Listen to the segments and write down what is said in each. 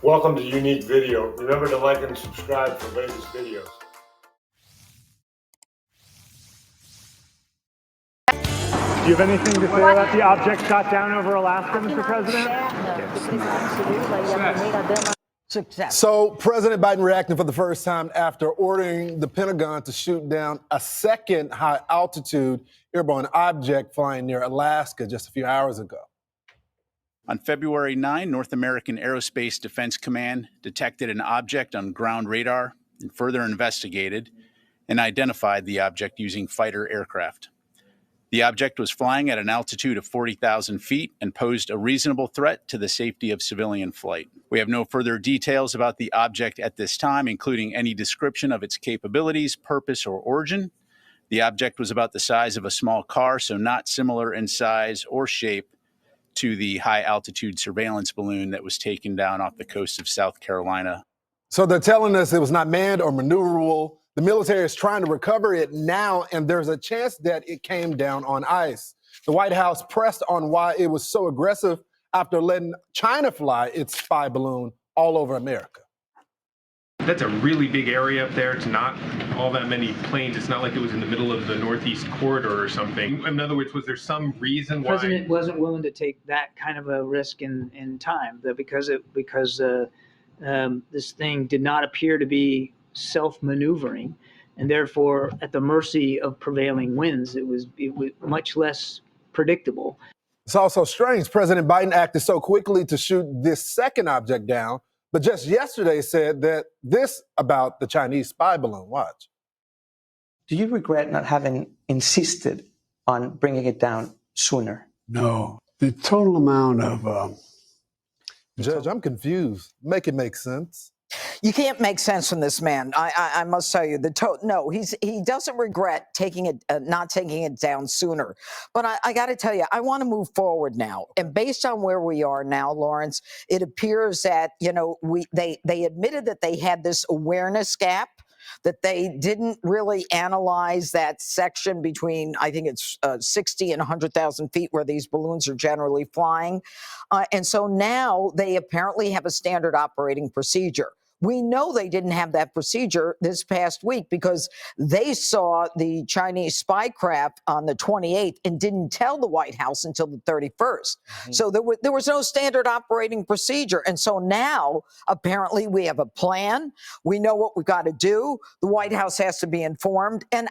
Welcome to Unique Video. Remember to like and subscribe for latest videos. Do you have anything to say about the object shot down over Alaska, Mr. President? Success. So President Biden reacting for the first time after ordering the Pentagon to shoot down a second high-altitude airborne object flying near Alaska just a few hours ago. On February 9, North American Aerospace Defense Command detected an object on ground radar and further investigated and identified the object using fighter aircraft. The object was flying at an altitude of 40,000 feet and posed a reasonable threat to the safety of civilian flight. We have no further details about the object at this time, including any description of its capabilities, purpose, or origin. The object was about the size of a small car, so not similar in size or shape to the high-altitude surveillance balloon that was taken down off the coast of South Carolina. So they're telling us it was not manned or maneuverable. The military is trying to recover it now, and there's a chance that it came down on ice. The White House pressed on why it was so aggressive after letting China fly its spy balloon all over America. That's a really big area up there. It's not all that many planes. It's not like it was in the middle of the Northeast corridor or something. In other words, was there some reason why? The president wasn't willing to take that kind of a risk in time, because this thing did not appear to be self-maneuvering, and therefore at the mercy of prevailing winds. It was much less predictable. It's also strange. President Biden acted so quickly to shoot this second object down, but just yesterday said that this about the Chinese spy balloon. Watch. Do you regret not having insisted on bringing it down sooner? No. The total amount of... Judge, I'm confused. Make it make sense. You can't make sense from this man. I must tell you, no, he doesn't regret not taking it down sooner. But I got to tell you, I want to move forward now. And based on where we are now, Lawrence, it appears that they admitted that they had this awareness gap, that they didn't really analyze that section between, I think it's 60 and 100,000 feet where these balloons are generally flying. And so now they apparently have a standard operating procedure. We know they didn't have that procedure this past week because they saw the Chinese spy craft on the 28th and didn't tell the White House until the 31st. Mm-hmm. So there was no standard operating procedure. And so now, apparently, we have a plan. We know what we've got to do. The White House has to be informed. And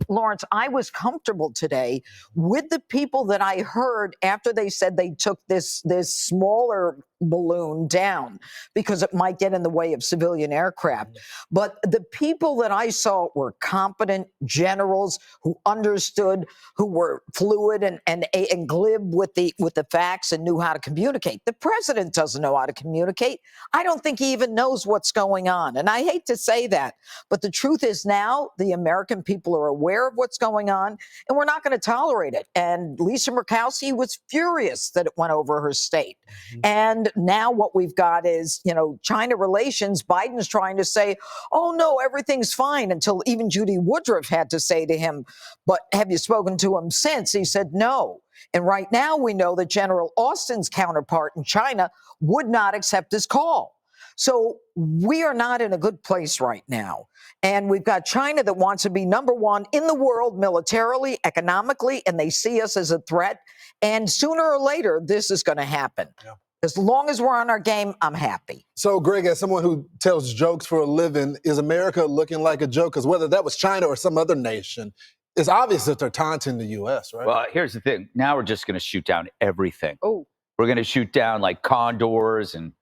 Lawrence, I was comfortable today with the people that I heard after they said they took this smaller balloon down because it might get in the way of civilian aircraft. But the people that I saw were competent generals who understood, who were fluid and glib with the facts and knew how to communicate. The president doesn't know how to communicate. I don't think he even knows what's going on. And I hate to say that, but the truth is now the American people are aware of what's going on, and we're not going to tolerate it. And Lisa Murkowski was furious that it went over her state. Mm-hmm. And now what we've got is, China relations. Biden's trying to say, oh, no, everything's fine, until even Judy Woodruff had to say to him, but have you spoken to him since? He said no. And right now we know that General Austin's counterpart in China would not accept his call. So we are not in a good place right now. And we've got China that wants to be number one in the world militarily, economically, and they see us as a threat. And sooner or later, this is going to happen. Yeah. As long as we're on our game, I'm happy. So, Greg, as someone who tells jokes for a living, is America looking like a joke? Because whether that was China or some other nation, it's obvious that they're taunting the U.S., right? Well, here's the thing. Now we're just going to shoot down everything. Oh. We're going to shoot down like condors and,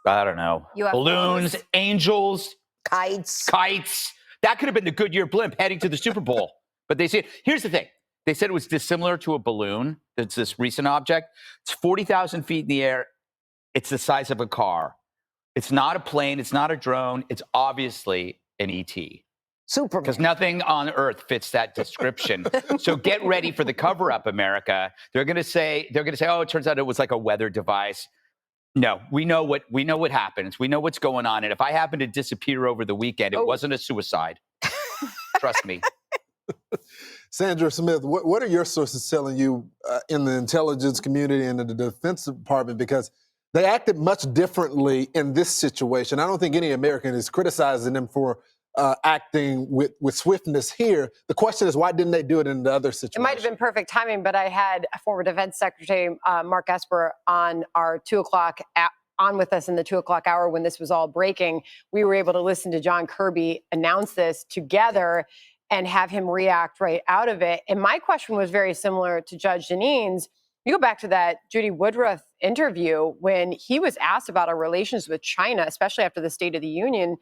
I don't know, balloons, angels, kites. That could have been the Goodyear blimp heading to the Super Bowl. But they said, here's the thing. They said it was dissimilar to a balloon. It's this recent object. It's 40,000 feet in the air. It's the size of a car. It's not a plane. It's not a drone. It's obviously an ET. Superman. Because nothing on Earth fits that description. So get ready for the cover-up, America. They're going to say, oh, it turns out it was like a weather device. No, we know what happens. We know what's going on. And if I happen to disappear over the weekend, it wasn't a suicide. Trust me. Sandra Smith, what are your sources telling you in the intelligence community and in the Defense Department? Because They acted much differently in this situation. I don't think any American is criticizing them for acting with swiftness here. The question is, why didn't they do it in the other situation? It might have been perfect timing, but I had former Defense Secretary Mark Esper on our 2 o'clock on with us in the 2 o'clock hour when this was all breaking. We were able to listen to John Kirby announce this together and have him react right out of it. And my question was very similar to Judge Jeanine's. You go back to that Judy Woodruff interview when he was asked about our relations with China, especially after the State of the Union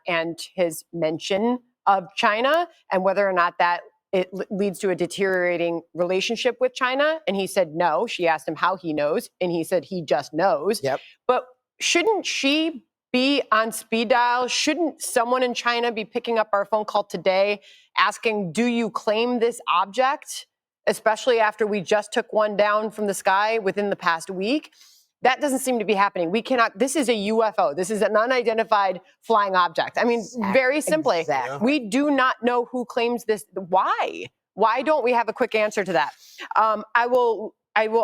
and his mention of China and whether or not that it leads to a deteriorating relationship with China. And he said no. She asked him how he knows, and he said he just knows. Yep. But shouldn't she be on speed dial? Shouldn't someone in China be picking up our phone call today asking, do you claim this object? Especially after we just took one down from the sky within the past week. That doesn't seem to be happening. We cannot, this is a UFO. This is an unidentified flying object. I mean, very simply, we do not know who claims this. Why? Why don't we have a quick answer to that? I will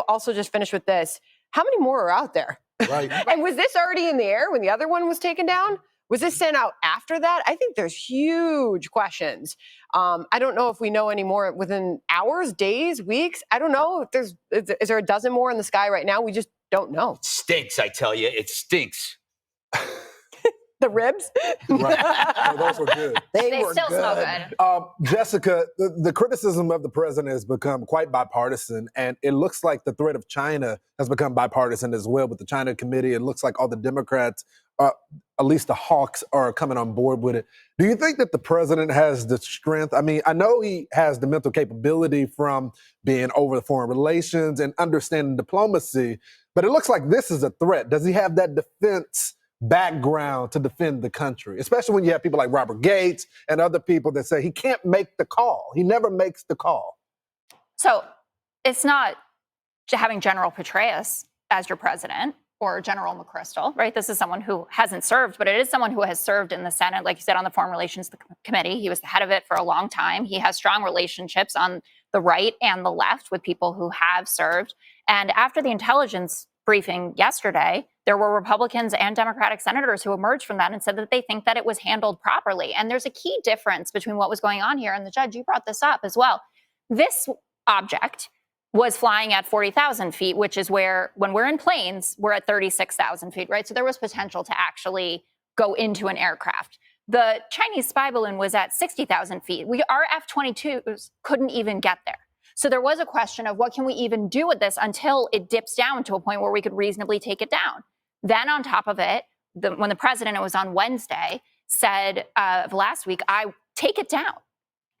also just finish with this. How many more are out there? Right. And was this already in the air when the other one was taken down? Was this sent out after that? I think there's huge questions. I don't know if we know any more within hours, days, weeks. I don't know if is there a dozen more in the sky right now? We just don't know. Stinks, I tell you. It stinks. The ribs? Right. No, those were good. They were still smell good. Jessica, the criticism of the president has become quite bipartisan, and it looks like the threat of China has become bipartisan as well with the China committee. It looks like all the Democrats, at least the hawks, are coming on board with it. Do you think that the president has the strength? I mean, I know he has the mental capability from being over the foreign relations and understanding diplomacy, but it looks like this is a threat. Does he have that defense background to defend the country, especially when you have people like Robert Gates and other people that say he can't make the call. He never makes the call. So it's not having General Petraeus as your president or General McChrystal, right? This is someone who hasn't served, but it is someone who has served in the Senate, like you said, on the Foreign Relations Committee. He was the head of it for a long time. He has strong relationships on the right and the left with people who have served. And after the intelligence briefing yesterday, there were Republicans and Democratic senators who emerged from that and said that they think that it was handled properly. And there's a key difference between what was going on here. And the judge, you brought this up as well. This object was flying at 40,000 feet, which is where, when we're in planes, we're at 36,000 feet, right? So there was potential to actually go into an aircraft. The Chinese spy balloon was at 60,000 feet. Our F-22s couldn't even get there. So there was a question of what can we even do with this until it dips down to a point where we could reasonably take it down. Then on top of it, when the president, it was on Wednesday, said last week, I take it down,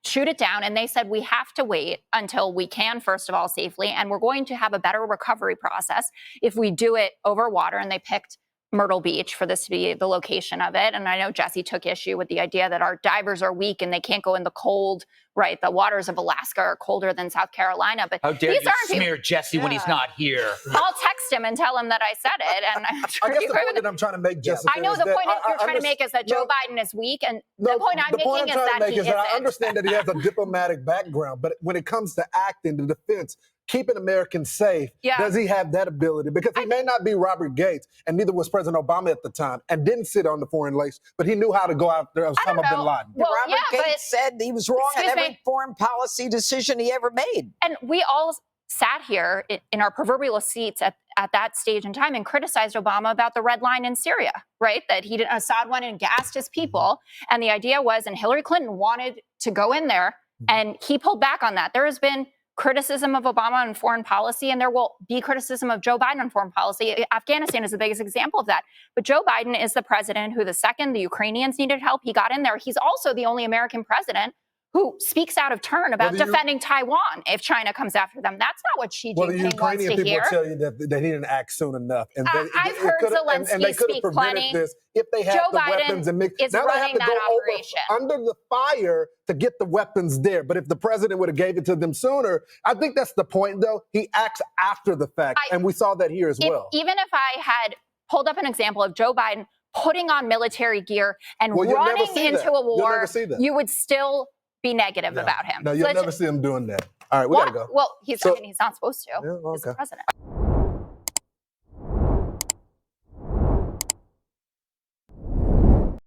shoot it down. And they said, we have to wait until we can, first of all, safely. And we're going to have a better recovery process if we do it over water. And they picked Myrtle Beach for this to be the location of it. And I know Jesse took issue with the idea that our divers are weak and they can't go in the cold, right? The waters of Alaska are colder than South Carolina. But how dare you smear Jesse when he's not here? I'll text him and tell him that I said it. And I'm sure I guess the point that I'm trying to make, Jessica, I know the point you're trying to make is that Joe Biden is weak. And the point I'm making is that he isn't. I understand that he has a diplomatic background, but when it comes to acting, the defense, keeping Americans safe, does he have that ability? Because he may not be Robert Gates, and neither was President Obama at the time, and didn't sit on the foreign relations, but he knew how to go after Osama bin Laden. Well, Robert Gates said he was wrong on every foreign policy decision he ever made. And we all sat here in our proverbial seats at that stage in time and criticized Obama about the red line in Syria, right? That Assad went and gassed his people. And the idea was, and Hillary Clinton wanted to go in there, and he pulled back on that. There has been criticism of Obama on foreign policy, and there will be criticism of Joe Biden on foreign policy. Afghanistan is the biggest example of that. But Joe Biden is the president who, the second the Ukrainians needed help, he got in there. He's also the only American president who speaks out of turn about defending Taiwan if China comes after them. That's not what Xi Jinping wants to hear. Well, the Ukrainian people tell you that he didn't act soon enough. And I've heard Zelensky speak plenty. This if they had the weapons and is now running they have to that go operation under the fire to get the weapons there. But if the president would have gave it to them sooner, I think that's the point, though. He acts after the fact, and we saw that here as well. Even if I had pulled up an example of Joe Biden putting on military gear and running into a war, you would still be negative about him. No, you'll never see him doing that. All right, we got to go. Well, he's not supposed to. He's the president.